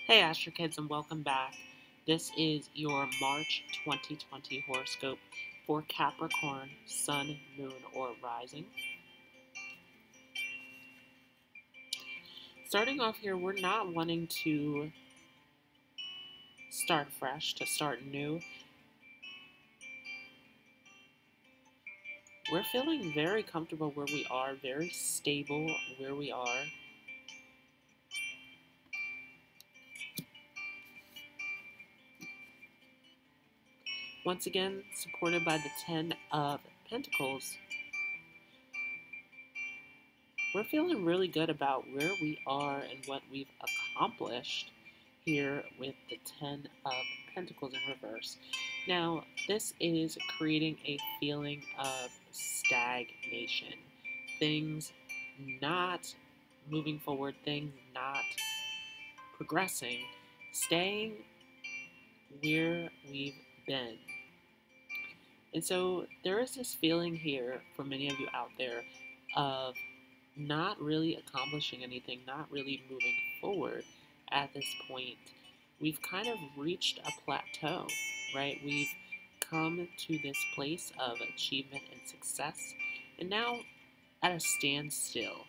Hey Astro Kids, and welcome back. This is your March 2020 horoscope for Capricorn, Sun, Moon, or Rising. Starting off here, we're not wanting to start fresh, to start new. We're feeling very comfortable where we are, very stable where we are. Once again, supported by the Ten of Pentacles. We're feeling really good about where we are and what we've accomplished here with the Ten of Pentacles in reverse. Now, this is creating a feeling of stagnation. Things not moving forward, things not progressing, staying where we've been. And so there is this feeling here for many of you out there of not really accomplishing anything, not really moving forward at this point. We've kind of reached a plateau, right? We've come to this place of achievement and success, and now at a standstill.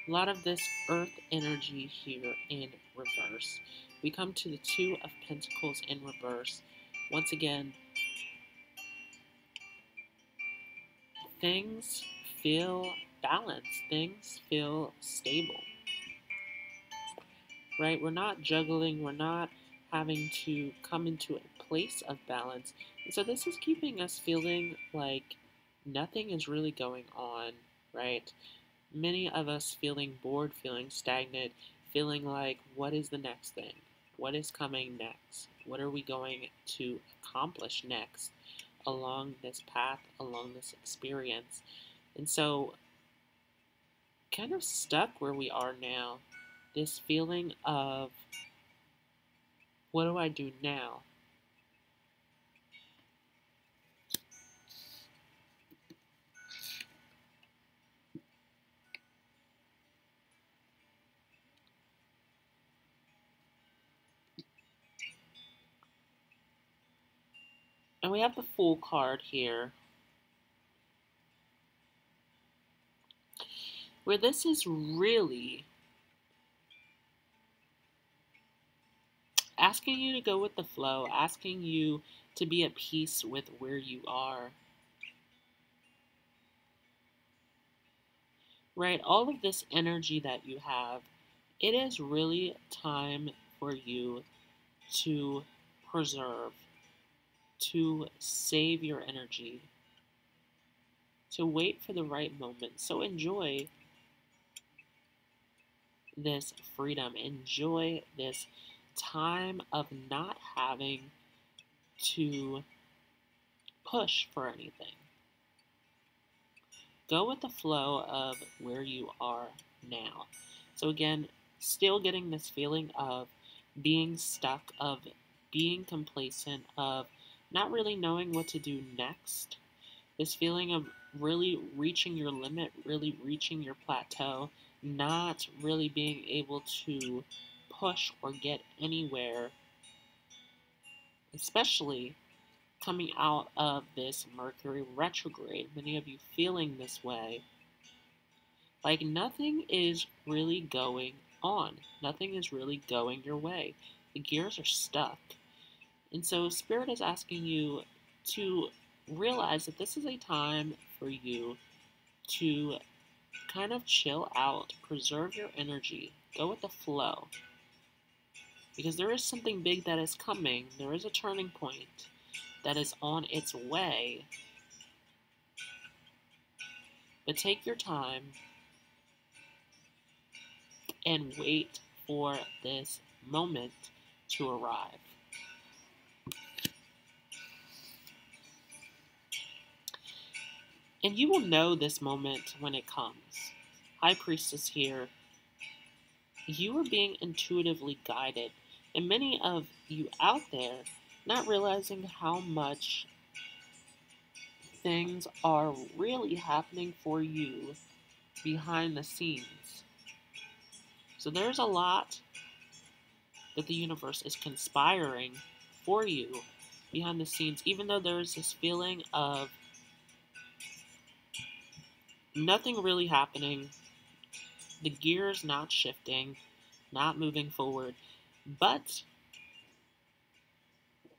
A lot of this earth energy here in reverse. We come to the Two of Pentacles in reverse. Once again, things feel balanced. Things feel stable. Right? We're not juggling. We're not having to come into a place of balance. And so this is keeping us feeling like nothing is really going on, right? Many of us feeling bored, feeling stagnant, feeling like, what is the next thing? What is coming next? What are we going to accomplish next along this path, along this experience? And so, kind of stuck where we are now. This feeling of, what do I do now? And we have the Fool card here, where this is really asking you to go with the flow, asking you to be at peace with where you are. Right? All of this energy that you have, it is really time for you to preserve, to save your energy, to wait for the right moment. So enjoy this freedom, enjoy this time of not having to push for anything. Go with the flow of where you are now. So again, still getting this feeling of being stuck, of being complacent, of not really knowing what to do next. This feeling of really reaching your limit, really reaching your plateau, not really being able to push or get anywhere, especially coming out of this Mercury retrograde. Many of you feeling this way. Like nothing is really going on. Nothing is really going your way. The gears are stuck. And so Spirit is asking you to realize that this is a time for you to kind of chill out, preserve your energy, go with the flow. Because there is something big that is coming. There is a turning point that is on its way. But take your time and wait for this moment to arrive. And you will know this moment when it comes. High Priestess here, you are being intuitively guided. And many of you out there not realizing how much things are really happening for you behind the scenes. So there's a lot that the universe is conspiring for you behind the scenes, even though there's this feeling of nothing really happening, the gears not shifting, not moving forward. But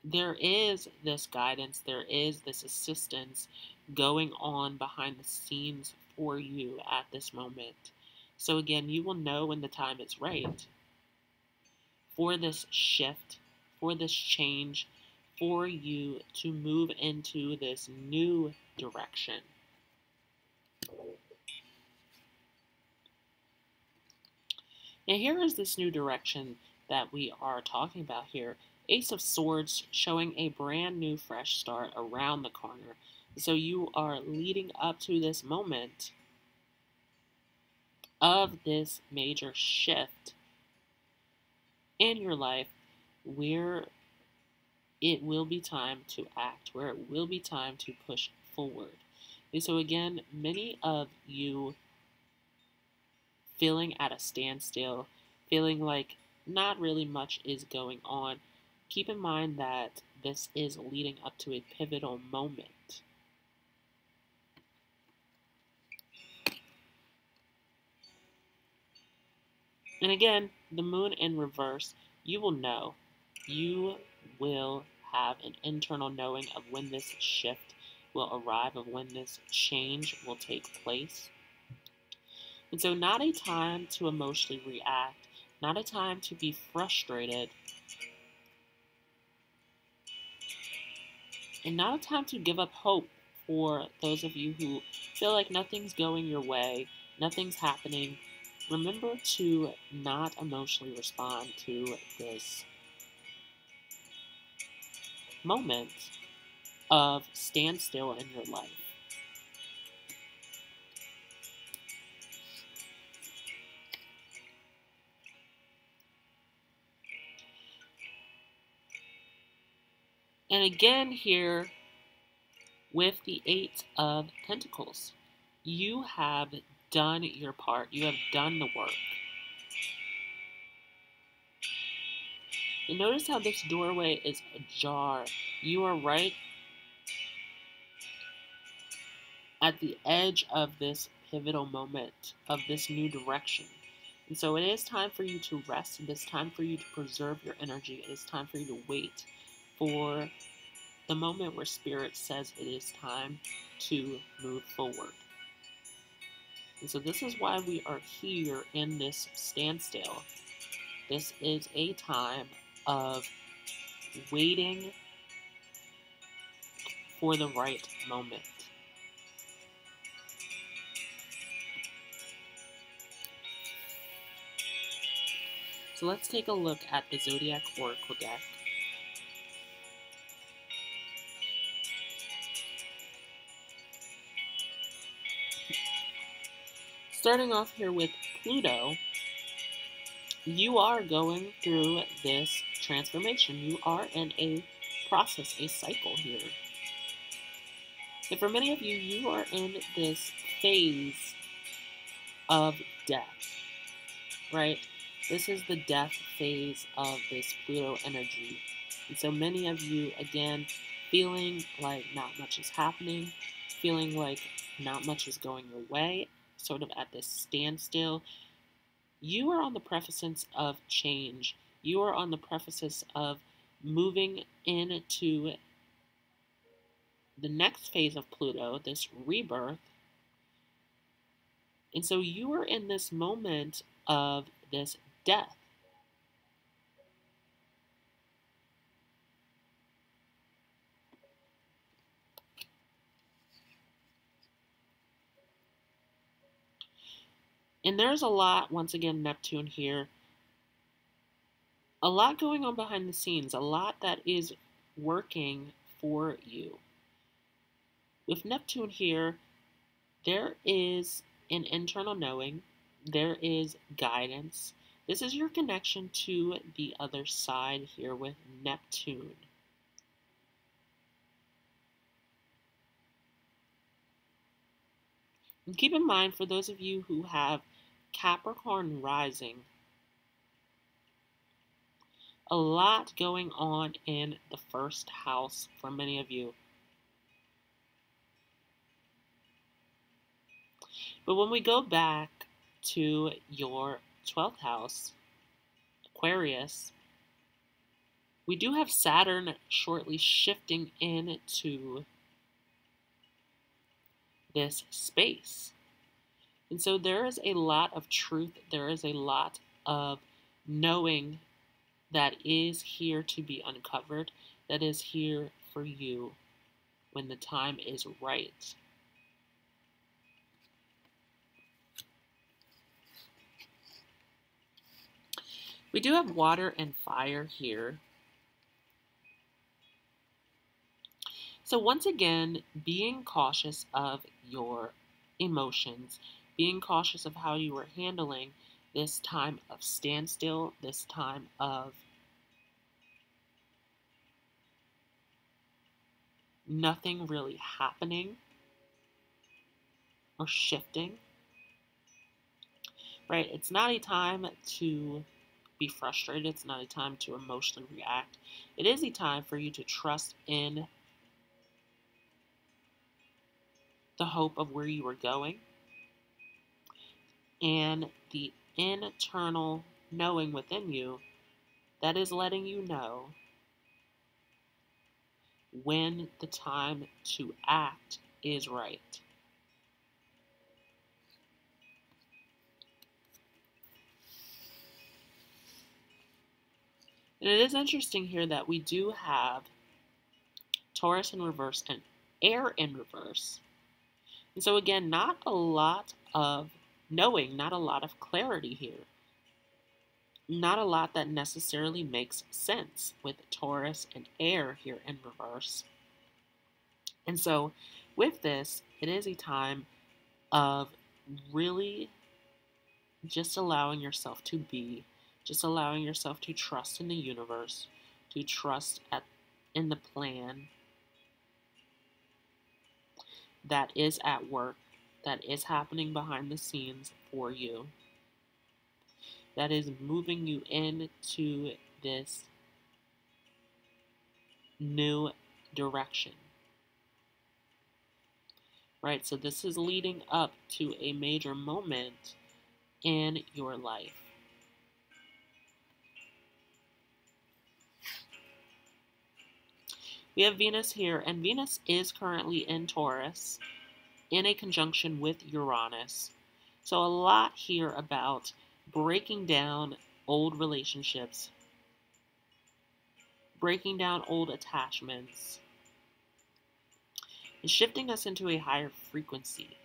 there is this guidance, there is this assistance going on behind the scenes for you at this moment. So again, you will know when the time is right for this shift, for this change, for you to move into this new direction. Now here is this new direction that we are talking about here. Ace of Swords showing a brand new fresh start around the corner. So you are leading up to this moment of this major shift in your life where it will be time to act, where it will be time to push forward. And so again, many of you feeling at a standstill, feeling like not really much is going on, keep in mind that this is leading up to a pivotal moment. And again, the moon in reverse, you will know. You will have an internal knowing of when this shift will arrive, of when this change will take place. And so not a time to emotionally react, not a time to be frustrated, and not a time to give up hope for those of you who feel like nothing's going your way, nothing's happening. Remember to not emotionally respond to this moment of standstill in your life. And again here with the Eight of Pentacles, you have done your part. You have done the work. And notice how this doorway is ajar. You are right at the edge of this pivotal moment, of this new direction. And so it is time for you to rest. It is time for you to preserve your energy. It is time for you to wait for the moment where Spirit says it is time to move forward. And so this is why we are here in this standstill. This is a time of waiting for the right moment. So let's take a look at the Zodiac Oracle deck. Starting off here with Pluto, you are going through this transformation. You are in a process, a cycle here. And for many of you, you are in this phase of death, right? This is the death phase of this Pluto energy. And so many of you, again, feeling like not much is happening, feeling like not much is going your way, sort of at this standstill. You are on the precipice of change. You are on the precipice of moving into the next phase of Pluto, this rebirth. And so you are in this moment of this death. And there's a lot, once again, Neptune here, a lot going on behind the scenes, a lot that is working for you. With Neptune here, there is an internal knowing, there is guidance. This is your connection to the other side here with Neptune. And keep in mind, for those of you who have Capricorn rising, a lot going on in the first house for many of you. But when we go back to your 12th house, Aquarius, we do have Saturn shortly shifting into this space. And so there is a lot of truth, there is a lot of knowing that is here to be uncovered, that is here for you when the time is right. We do have water and fire here. So once again, being cautious of your emotions, being cautious of how you are handling this time of standstill, this time of nothing really happening or shifting, right? It's not a time to be frustrated. It's not a time to emotionally react. It is a time for you to trust in the hope of where you are going and the internal knowing within you that is letting you know when the time to act is right. And it is interesting here that we do have Taurus in reverse and air in reverse. And so again, not a lot of knowing, not a lot of clarity here. Not a lot that necessarily makes sense with Taurus and air here in reverse. And so with this, it is a time of really just allowing yourself to be, just allowing yourself to trust in the universe, to trust in the plan that is at work, that is happening behind the scenes for you, that is moving you into this new direction. Right? So this is leading up to a major moment in your life. We have Venus here, and Venus is currently in Taurus in a conjunction with Uranus. So a lot here about breaking down old relationships, breaking down old attachments, and shifting us into a higher frequency.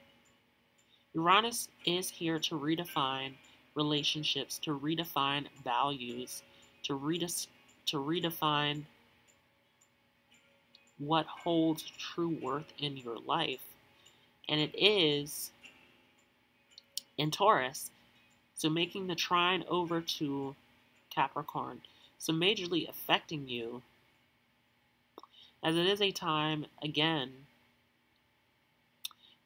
Uranus is here to redefine relationships, to redefine values, to redefine what holds true worth in your life. And it is in Taurus, so making the trine over to Capricorn, so majorly affecting you, as it is a time, again,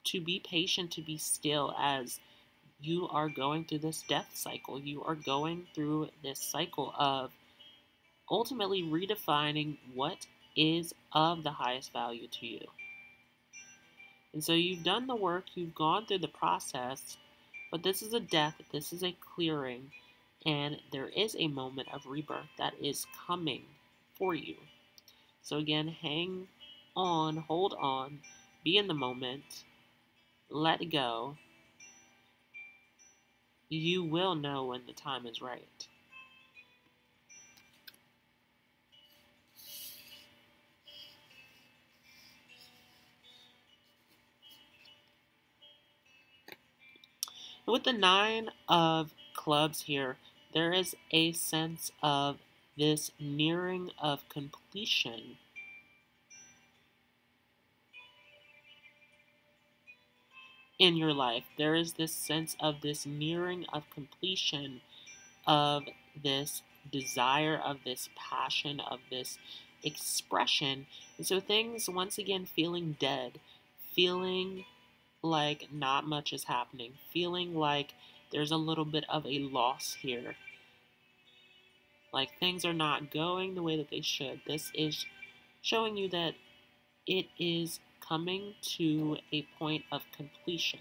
to be patient, to be still, as you are going through this death cycle. You are going through this cycle of ultimately redefining what is of the highest value to you. And so you've done the work, you've gone through the process, but this is a death, this is a clearing, and there is a moment of rebirth that is coming for you. So again, hang on, hold on, be in the moment, let go. You will know when the time is right. With the 9 of clubs here, there is a sense of this nearing of completion. In your life, there is this sense of this nearing of completion, of this desire, of this passion, of this expression. And so things, once again, feeling dead, feeling like not much is happening, feeling like there's a little bit of a loss here, like things are not going the way that they should. This is showing you that it is coming to a point of completion.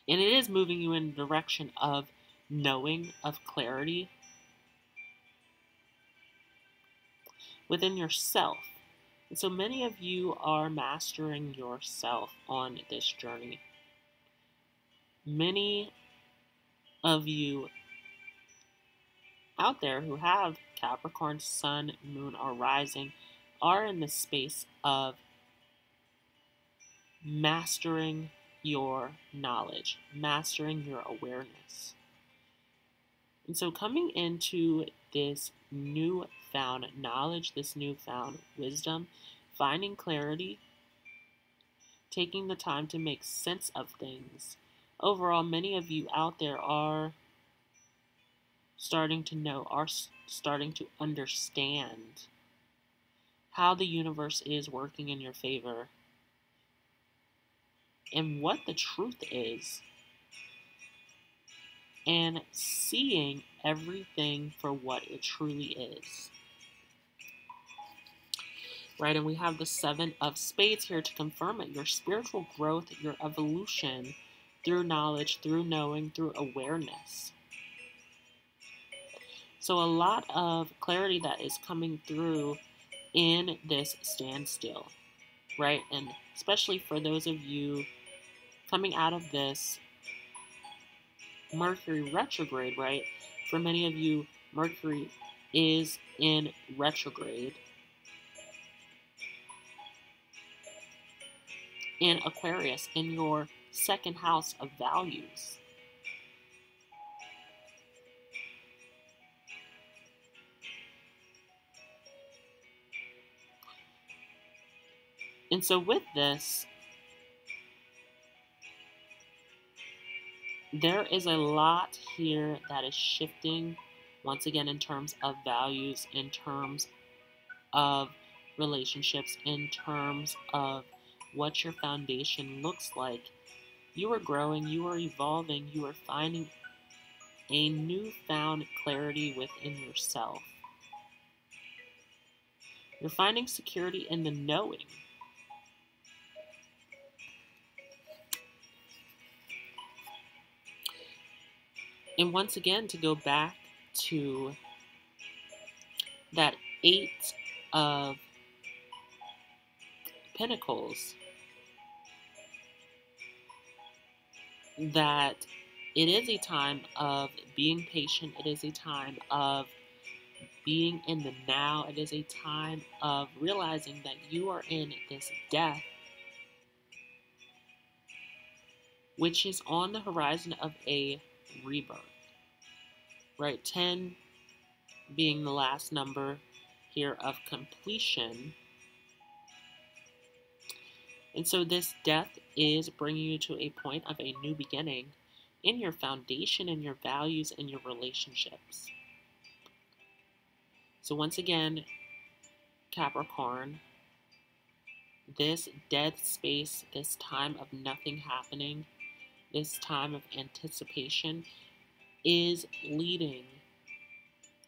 And it is moving you in the direction of knowing, of clarity within yourself. And so many of you are mastering yourself on this journey. Many of you out there who have Capricorn, Sun, Moon, or Rising are in the space of mastering your knowledge, mastering your awareness. And so coming into this newfound knowledge, this newfound wisdom, finding clarity, taking the time to make sense of things. Overall, many of you out there are starting to know, are starting to understand how the universe is working in your favor and what the truth is, and seeing everything for what it truly is. Right, and we have the Seven of Spades here to confirm it. Your spiritual growth, your evolution through knowledge, through knowing, through awareness. So a lot of clarity that is coming through in this standstill, right? And especially for those of you coming out of this Mercury retrograde, right? For many of you, Mercury is in retrograde in Aquarius, in your second house of values. And so with this, there is a lot here that is shifting, once again, in terms of values, in terms of relationships, in terms of what your foundation looks like. You are growing, you are evolving, you are finding a newfound clarity within yourself. You're finding security in the knowing. And once again, to go back to that Eight of Pentacles, that it is a time of being patient. It is a time of being in the now. It is a time of realizing that you are in this death, which is on the horizon of a rebirth, right? 10 being the last number here of completion. And so this death is bringing you to a point of a new beginning in your foundation, in your values, in your relationships. So once again, Capricorn, this dead space, this time of nothing happening, this time of anticipation is leading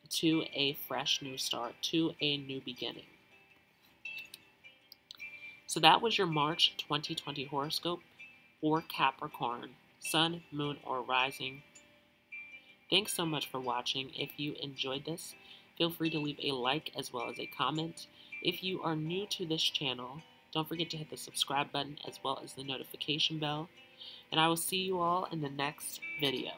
to a fresh new start, to a new beginning. So that was your March 2020 horoscope for Capricorn, Sun, Moon, or Rising. Thanks so much for watching. If you enjoyed this, feel free to leave a like as well as a comment. If you are new to this channel, don't forget to hit the subscribe button as well as the notification bell. And I will see you all in the next video.